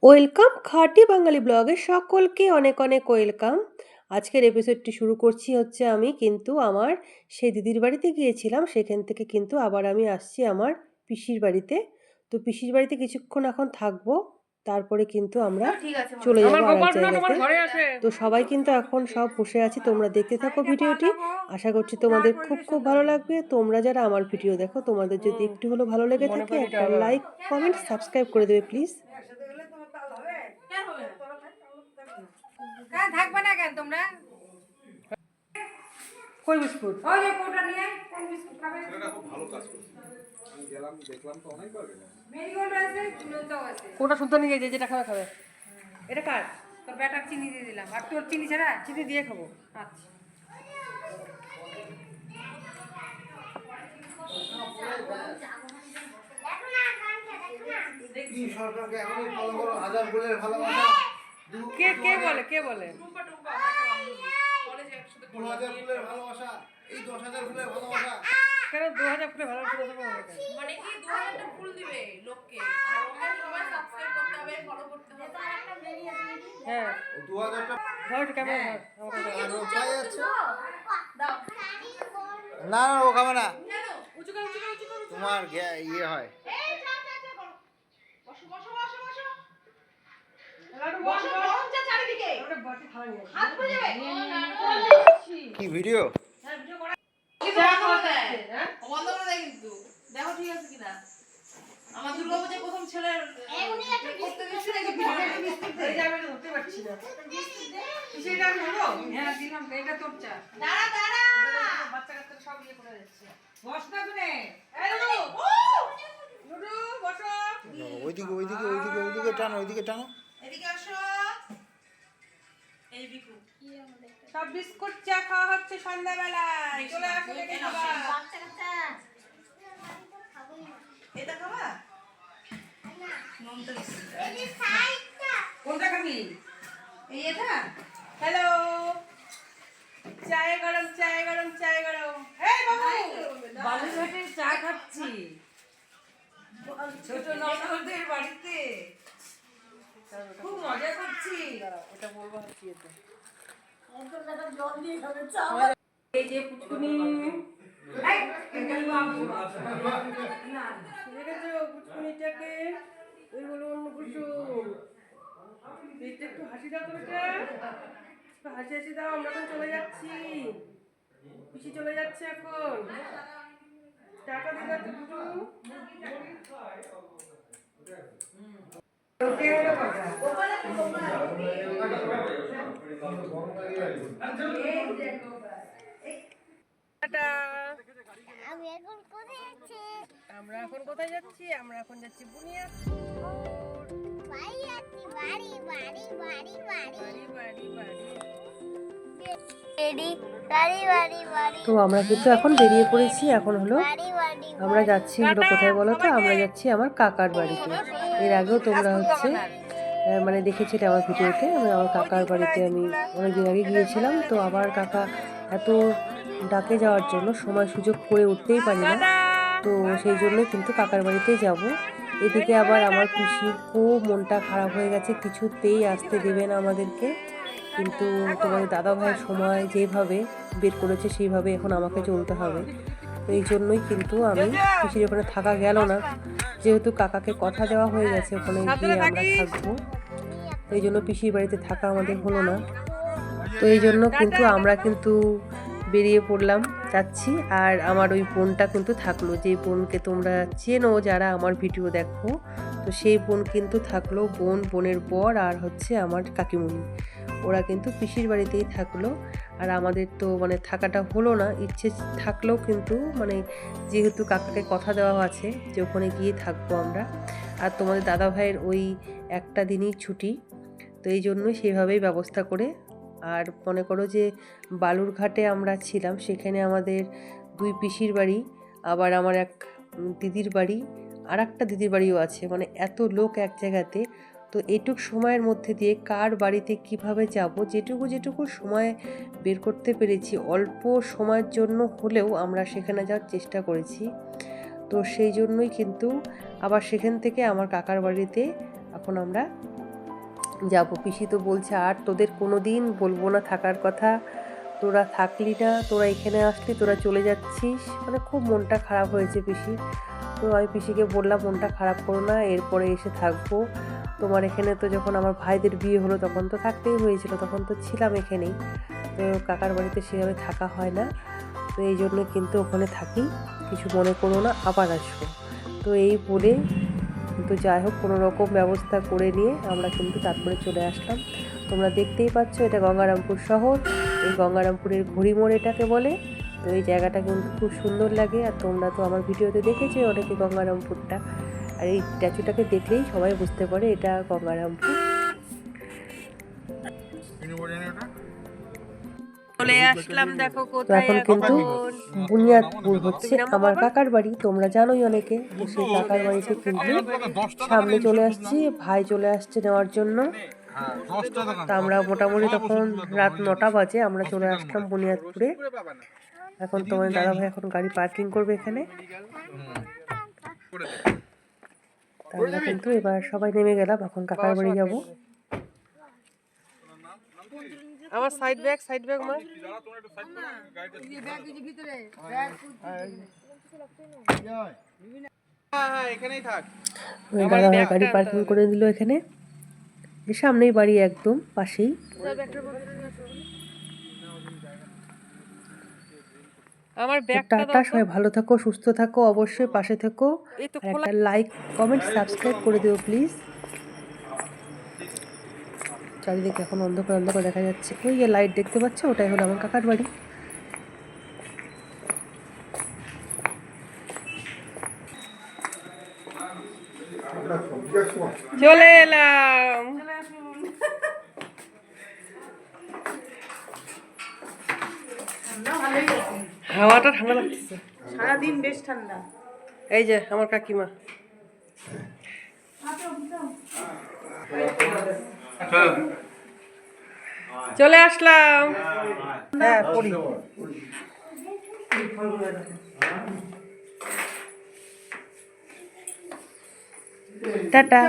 Welcome খাঁটি বাঙালি ব্লগে সকলকে অনেক অনেক ওয়েলকাম। আজকের এপিসোডটি শুরু করছি হচ্ছে আমি কিন্তু আমার সেই দিদির বাড়িতে গিয়েছিলাম, সেখান থেকে কিন্তু আবার আমি আসছি আমার পিসির বাড়িতে। তো পিসির বাড়িতে কিছুক্ষণ এখন থাকবো, তারপরে কিন্তু আমরা চলে যাবো আর এক জায়গাতে। তো সবাই কিন্তু এখন সব বসে আছি, তোমরা দেখতে থাকো ভিডিওটি। আশা করছি তোমাদের খুব খুব ভালো লাগবে। তোমরা যারা আমার ভিডিও দেখো, তোমাদের যদি একটু হলেও ভালো লেগে থাকে একটা লাইক কমেন্ট সাবস্ক্রাইব করে দেবে প্লিজ। থাকবে না কেন তোমরা? কই বিস্কুট ওই যে কোটা নিয়ে কোন বিস্কুট খাবে? এটা খুব ভালো কাজ করছে। আমি গেলাম দেখলাম তো অনেকবার গেলাম। মেরিগোল্ড আছে, গুলোটাও আছে। কোটা শুনতে নিয়ে যে যেটা খাবে খাবে। এটা কার? তোর বেটার চিনি দিয়ে দিলাম। আর তোর চিনি ছাড়া চিনি দিয়ে খাবো। আচ্ছা। কি সরকারকে এখনই ফলো করো, হাজার বলে ভালোবাসা। কে কে বলে কে বলে? 2000 ফুলের ভালোবাসা, এই 10,000 ফুলের ভালোবাসা। কেন 2000 ফুলে ভালোবাসা হবে? মানে কি 2000টা ফুল দিবে লোককে, আর ওকে সবাই সাবস্ক্রাইব করতে হবে, ফলো করতে হবে। হ্যাঁ 2000টা ধর ক্যামেরা আর ও পাই যাচ্ছে। দাও না না, ও খাবে না। কেন উঁচু করে তোমার ইয়ে হয়। এই যা করো, বসো বসো বসো বসো বসো, গরম চা চারিদিকে হাত পড়ে যাবে। কি ভিডিও? কি দেখো হ্যাঁ বন্ধ করে দেয় কিন্তু, দেখো ঠিক আছে কিনা। আমার দুর্গাপূজার প্রথম ছেলের এমনি একটা করতে দিচ্ছি নাকি ভিডিও এই যাবে ধরতে পারছি না। সেটা আমি নেবো। হ্যাঁ দিলাম, এটা তোর চা। দাঁড়া দাঁড়া বাচ্চা কাচ্চারা সব ইয়ে করে যাচ্ছে। বস না গুনে। এই লুডু লুডু বসো। ওইদিকে টানো, ওইদিকে টানো। এদিকে আসো। এই বিকু সব বিস্কুট চা খাওয়া হচ্ছে সন্ধ্যাবেলায়। চলে আসো দেখে খাবা। এটা খাবা? নোনতা দিচ্ছি। কোনটা খাবি? এই এটা হ্যালো চায় গরম চায় গরম চায় গরম। এই বাবু বালুরঘাটে চা খাচ্ছি ছোট ননদের বাড়িতে, খুব মজা করছি। ওটা বলবো কি এটা? এই যে পুচকুনি দেখেছো পুচকুনিটাকে? ওই হলো অন্য কুসুম। দেখতে একটু হাসি দাও তো বেটা, একটু হাসি হাসি দাও। আমরা এখন চলে যাচ্ছি, পিসি চলে যাচ্ছে এখন। টাটা দিবা একটু। আমরা এখন কোথায় যাচ্ছি? আমরা এখন যাচ্ছি বুনিয়াদপুর। বাড়ি বাড়ি বাড়ি। তো আমরা কিন্তু এখন বেরিয়ে পড়েছি। এখন হলো আমরা যাচ্ছি হলো কোথায় বলো তো? আমরা যাচ্ছি আমার কাকার বাড়িতে। এর আগেও তোমরা হচ্ছে মানে দেখেছিলে আমার ভিডিওতে। আমি আমার কাকার বাড়িতে আমি অনেকদিন আগে গিয়েছিলাম। তো আবার কাকা এত ডাকে যাওয়ার জন্য সময় সুযোগ করে উঠতেই পারি না, তো সেই জন্যই কিন্তু কাকার বাড়িতেই যাব। এদিকে আবার আমার পিসির খুব মনটা খারাপ হয়ে গেছে, কিছুতেই আসতে দেবে না আমাদেরকে। কিন্তু তোমাদের দাদা ভাইয়ের সময় যেভাবে বের করেছে সেইভাবে এখন আমাকে চলতে হবে। তো এই জন্যই কিন্তু আমি পিসির ওখানে থাকা গেল না, যেহেতু কাকাকে কথা দেওয়া হয়ে গেছে ওখানে গিয়ে আমরা থাকবো। তো এই জন্য পিসির বাড়িতে থাকা আমাদের হলো না। তো এই জন্য কিন্তু আমরা কিন্তু বেরিয়ে পড়লাম, যাচ্ছি। আর আমার ওই বোনটা কিন্তু থাকলো, যে বোনকে তোমরা চেনো যারা আমার ভিডিও দেখো, তো সেই বোন কিন্তু থাকলো। বোনের বর আর হচ্ছে আমার কাকিমুনি, ওরা কিন্তু পিসির বাড়িতেই থাকলো। আর আমাদের তো মানে থাকাটা হলো না, ইচ্ছে থাকলেও কিন্তু মানে যেহেতু কাকাকে কথা দেওয়া আছে যে ওখানে গিয়ে থাকবো আমরা। আর তোমাদের দাদা ভাইয়ের ওই একটা দিনই ছুটি, তো এই জন্যই সেইভাবেই ব্যবস্থা করে। আর মনে করো যে বালুরঘাটে আমরা ছিলাম, সেখানে আমাদের দুই পিসির বাড়ি আবার আমার এক দিদির বাড়ি, আর একটা দিদির বাড়িও আছে, মানে এত লোক এক জায়গাতে। তো এইটুক সময়ের মধ্যে দিয়ে কার বাড়িতে কিভাবে যাব, যেটুকু সময় বের করতে পেরেছি, অল্প সময়ের জন্য হলেও আমরা সেখানে যাওয়ার চেষ্টা করেছি। তো সেই জন্যই কিন্তু আবার সেখান থেকে আমার কাকার বাড়িতে এখন আমরা যাব। পিসি তো বলছে আর তোদের কোনো দিন বলবো না থাকার কথা, তোরা থাকলি না, তোরা এখানে আসলি, তোরা চলে যাচ্ছিস, মানে খুব মনটা খারাপ হয়েছে পিসি। তো আমি পিসিকে বললাম মনটা খারাপ করো না, এরপরে এসে থাকবো। তোমার এখানে তো যখন আমার ভাইদের বিয়ে হলো তখন তো থাকতেই হয়েছিল, তখন তো ছিলাম এখানেই, তো কাকার বাড়িতে সেভাবে থাকা হয় না, তো এই জন্য কিন্তু ওখানে থাকি, কিছু মনে করো না, আবার আসবো। তো এই বলে কিন্তু যাই হোক কোনো রকম ব্যবস্থা করে নিয়ে আমরা কিন্তু তারপরে চলে আসলাম। তোমরা দেখতেই পাচ্ছ এটা গঙ্গারামপুর শহর, এই গঙ্গারামপুরের ঘুড়িমোড় এটাকে বলে। তো এই জায়গাটা কিন্তু খুব সুন্দর লাগে, আর তোমরা তো আমার ভিডিওতে দেখেছো অনেকে গঙ্গারামপুরটা, আর এই স্ট্যাচুটাকে দেখলেই সবাই বুঝতে পারে এটা গঙ্গারামপুর। চলে আসলাম, দেখো কোথায় এখন কিন্তু বুনিয়াদপুর হচ্ছে আমার কাকার বাড়ি, তোমরা জানোই অনেকে। তো সেই কাকার বাড়িতে কিন্তু সামনে চলে আসছি, ভাই চলে আসছে নেওয়ার জন্য। তা আমরা মোটামুটি তখন রাত 9টা বাজে আমরা চলে আসলাম বুনিয়াদপুরে। এখন তোমার দাদা ভাই এখন গাড়ি পার্কিং করবে এখানে। তা আমরা কিন্তু এবার সবাই নেমে গেলাম, এখন কাকার বাড়ি যাব। আমার সাইড ব্যাগ মা দাদা ভাই গাড়ি পার্কিং করে দিল এখানে, সামনেই বাড়ি, একদম পাশেই। টাটা, সবাই ভালো থাকো, সুস্থ থাকো, অবশ্যই পাশে থেকো, আর একটা লাইক কমেন্ট সাবস্ক্রাইব করে দিও প্লিজ। চারিদিকে এখন অন্ধকার দেখা যাচ্ছে, ওই যে লাইট দেখতে পাচ্ছ ওটাই হলো আমার কাকার বাড়ি। চলে এলাম, হাওয়াটা ঠান্ডা লাগছে, সারাদিন বেশ ঠান্ডা। এই যে আমার কাকিমা। চলে আসলাম, হ্যাঁ পড়ি। টাটা।